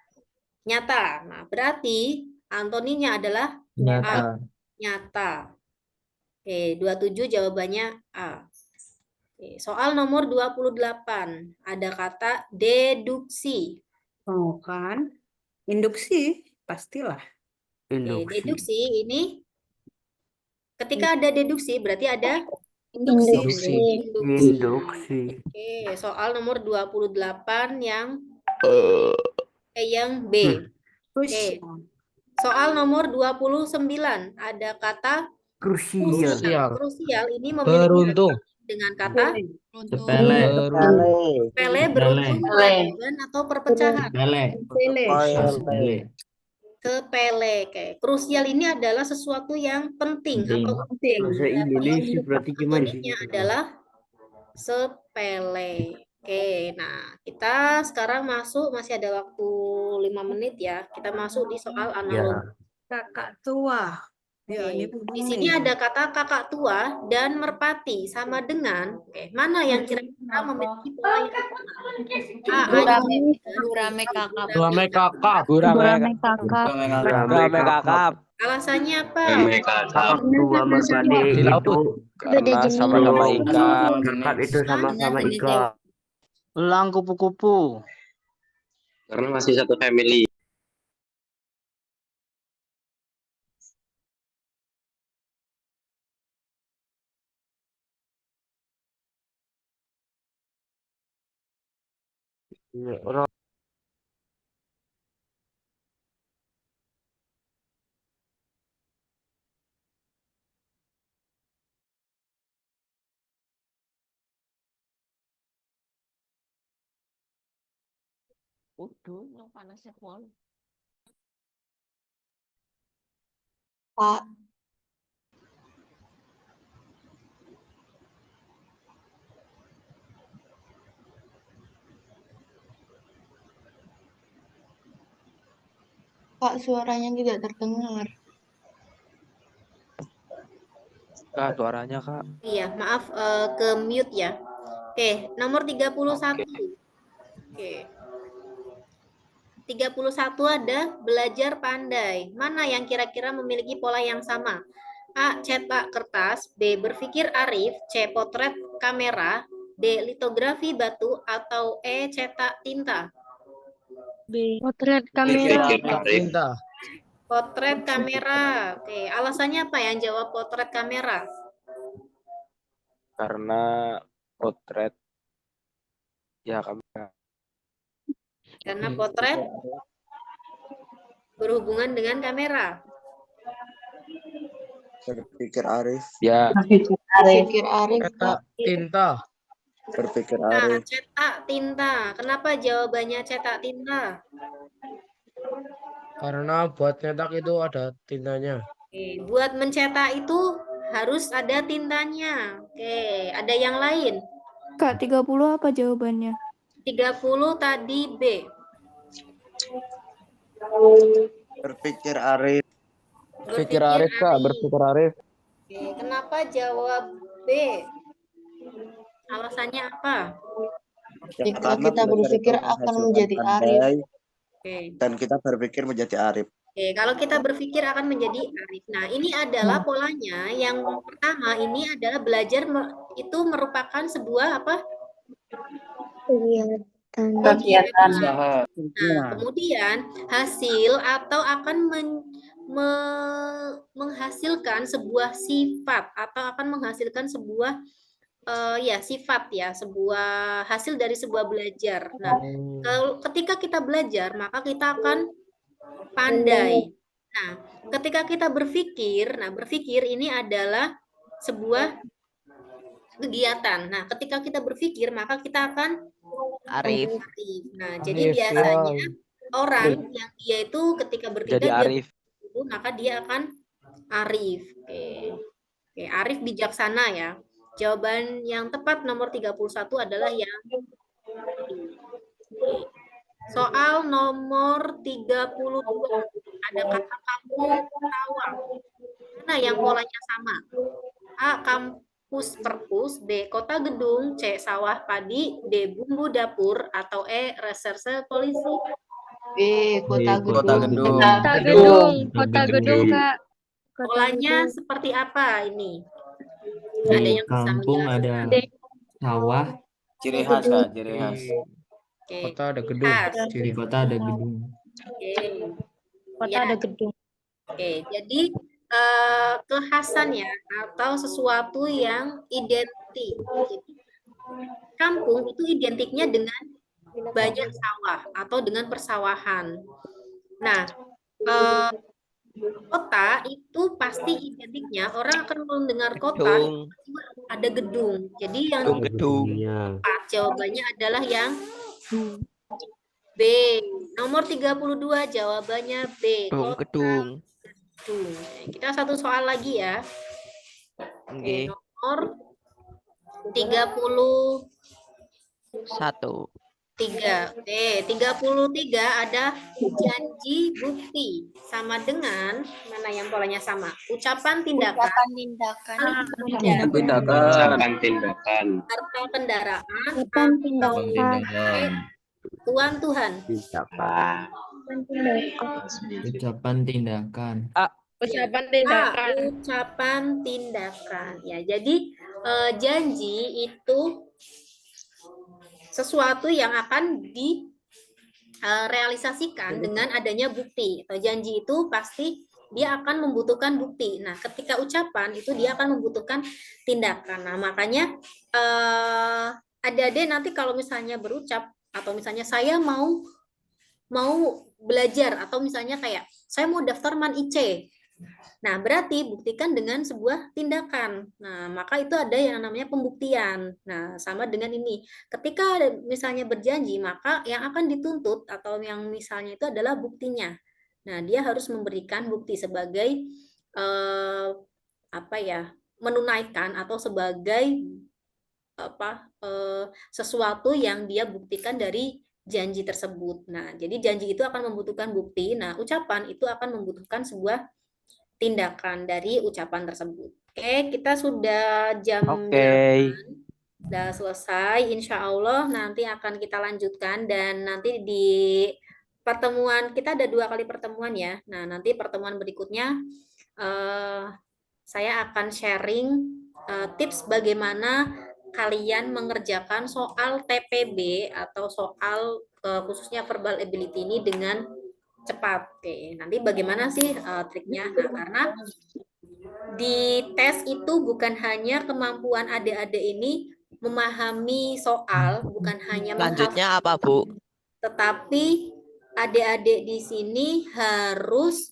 nyata. Nah, berarti antonimnya adalah Nyata. nyata. Oke, 27 jawabannya A. Oke, soal nomor 28 ada kata deduksi. Oh kan. Induksi pastilah. Oke, deduksi ini ketika ada deduksi berarti ada Induksi. Induksi. Oke, soal nomor 28 yang B. Oke. Soal nomor 29 ada kata Krusial. krusial ini memiliki Beruntung. dengan kata Sepele. sepele, beruntung, keajaiban atau perpecahan. Sepele. Sepele. Kayak krusial ini adalah sesuatu yang penting atau Bahasa Indonesia berarti gimana sih? antonimnya adalah sepele. Oke, nah kita sekarang masuk, masih ada waktu 5 menit ya. Kita masuk di soal analogi. Kakak tua. Ya, ini Di sini ada kata kakak tua dan merpati sama dengan mana yang kira-kira memiliki pola yang sama? Gurame kakap. Gurame kakap. Gurame kakap. Gurame kakap. Alasannya apa? Kakap tua merpati itu Beda jenis. sama-sama ikan. Kakap itu sama-sama ikan. Elang kupu-kupu. Karena masih satu family. Orang yang panasnya pol. Pak. Pak, suaranya tidak terdengar. Kak, suaranya Kak. Iya, maaf ke mute ya. Oke, nomor 31. Oke. 31 ada belajar pandai. Mana yang kira-kira memiliki pola yang sama? A. Cetak kertas. B. Berpikir arif. C. Potret kamera. D. Litografi batu. Atau E. Cetak tinta. B. Potret Berpikir kamera. Arif. Tinta. Potret kamera. Oke, alasannya apa yang jawab potret kamera? Karena potret ya kamera. Karena potret berhubungan dengan kamera. Berpikir Arif. Ya, Berpikir Arif, Cetak tinta. Berpikir Nah, Arif. cetak tinta. Kenapa jawabannya cetak tinta? Karena buat nyetak itu ada tintanya. Oke, buat mencetak itu harus ada tintanya. Oke, ada yang lain? Kak, 30 apa jawabannya? 30 tadi B. Berpikir Arif. Berpikir Arif, Kak. Berpikir Arif. Oke, kenapa jawab B? Alasannya apa? jika kita berpikir akan menjadi Arif. Oke. Dan kita berpikir menjadi Arif. Oke, kalau kita berpikir akan menjadi Arif. Nah, ini adalah polanya. Yang pertama ini adalah belajar itu merupakan sebuah apa? Kegiatan. Nah, kemudian hasil atau akan menghasilkan sebuah sifat atau akan menghasilkan sebuah sifat ya, sebuah hasil dari sebuah belajar. Nah, kalau ketika kita belajar, maka kita akan pandai. Nah, ketika kita berpikir, berpikir ini adalah sebuah kegiatan. Nah, ketika kita berpikir, maka kita akan Arif. Nah, jadi biasanya orang yang dia itu ketika berpikir jadi Arif. maka dia akan arif. Oke, arif bijaksana ya. Jawaban yang tepat nomor 31 adalah yang soal nomor 32. Ada kata kampung sawah. Mana yang polanya sama? A. Kampus perpus, B. Kota gedung, C. Sawah padi, D. Bumbu dapur, atau E. Reserse polisi. B. Kota gedung. Kota gedung, Kak. Polanya seperti apa ini? Ada yang bisa Kampung menjelaskan? ada sawah, Ciri khas, Kak, ciri khas. Oke. Kota ada gedung. Khas. ciri kota ada gedung. Oke. Kota Ya. ada gedung. Oke, jadi kekhasan ya atau sesuatu yang identik. Jadi, kampung itu identiknya dengan banyak sawah atau dengan persawahan. Nah, kota itu pasti identiknya orang akan mendengar kota ada gedung. Jadi yang Gedung. tepat jawabannya adalah yang B. Nomor 32 jawabannya B. Kota Gedung. gedung. Kita satu soal lagi ya. Oke. Nomor 33. 33 ada janji bukti sama dengan mana yang polanya sama? Ucapan tindakan. Ucapan tindakan. Harta kendaraan. Tindakan. Tuan Tuhan. Ucapan tindakan. Ucapan Ucapan tindakan. Ya, jadi janji itu sesuatu yang akan direalisasikan dengan adanya bukti. Atau janji itu pasti dia akan membutuhkan bukti. Nah, ketika ucapan itu dia akan membutuhkan tindakan. Nah, makanya adik-adik nanti kalau misalnya berucap atau misalnya saya mau belajar atau misalnya kayak saya mau daftar MAN IC. Nah, berarti buktikan dengan sebuah tindakan. Nah, maka itu ada yang namanya pembuktian. Nah, sama dengan ini. Ketika misalnya berjanji, maka yang akan dituntut atau yang misalnya itu adalah buktinya. Nah, dia harus memberikan bukti sebagai menunaikan atau sebagai sesuatu yang dia buktikan dari janji tersebut. Nah, jadi janji itu akan membutuhkan bukti. Nah, ucapan itu akan membutuhkan sebuah tindakan dari ucapan tersebut. Oke, kita sudah jam 8. Sudah selesai. Insya Allah nanti akan kita lanjutkan dan nanti di pertemuan kita ada 2 kali pertemuan ya. Nah, nanti pertemuan berikutnya saya akan sharing tips bagaimana kalian mengerjakan soal TPB atau soal khususnya verbal ability ini dengan cepat. Oke, nanti bagaimana sih triknya? Nah, karena di tes itu bukan hanya kemampuan adik-adik ini memahami soal, bukan hanya Selanjutnya menghafal, apa, Bu? tetapi adik-adik di sini harus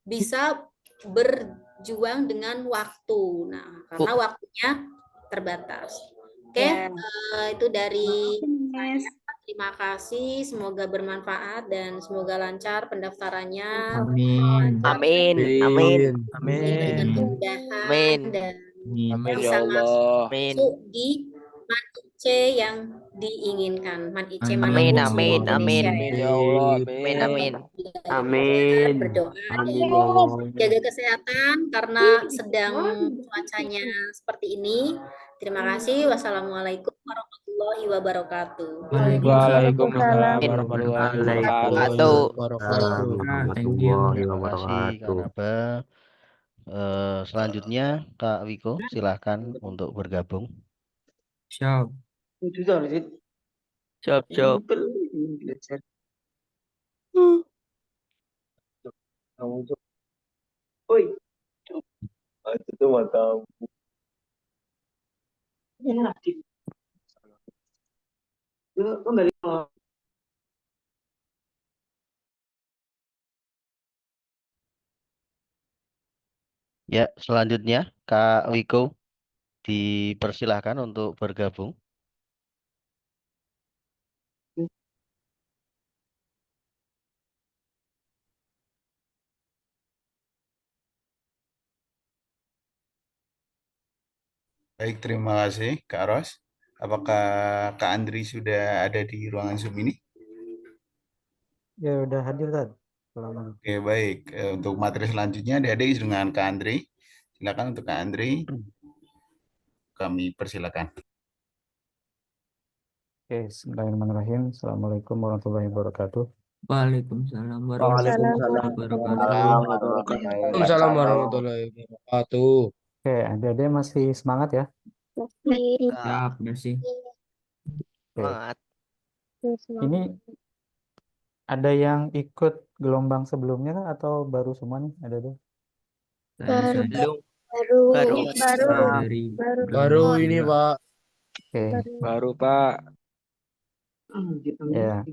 bisa berjuang dengan waktu. Nah, karena waktunya terbatas. Oke, itu dari saya. Terima kasih, semoga bermanfaat dan semoga lancar pendaftarannya. Amin. Amin. Amin. Diberikan kemudahan Amin. dan Amin bisa ya Allah. masuk di MAN IC yang diinginkan. MAN IC mana Amin. pun Amin. di Amin. Indonesia Amin ya. ya Allah. Amin. Amin. Amin. Berdoa Amin. dan jaga kesehatan karena sedang cuacanya seperti ini. Terima kasih. Wassalamualaikum warahmatullahi wabarakatuh. Waalaikumsalam warahmatullahi wabarakatuh. Thank you. Terima kasih Kak Naba. Selanjutnya Kak Wiko, silahkan untuk bergabung. Siap. Siap, siap. Ya, selanjutnya Kak Wiko dipersilahkan untuk bergabung. Baik, terima kasih Kak Ros. Apakah Kak Andri sudah ada di ruangan Zoom ini? Ya udah hadir Tad. Oke, baik. Untuk materi selanjutnya adik-adik dengan Kak Andri. Silakan untuk Kak Andri. Kami persilakan. Oke, bismillahirrahmanirrahim. Assalamualaikum warahmatullahi wabarakatuh. Waalaikumsalam Waalaikumsalam warahmatullahi wabarakatuh. Oke, adik-adik masih semangat ya? Siap, masih. Oke. Ini ada yang ikut gelombang sebelumnya kah atau baru semua nih adik-adik? Baru ini Pak. Oke. Baru Pak. Ya.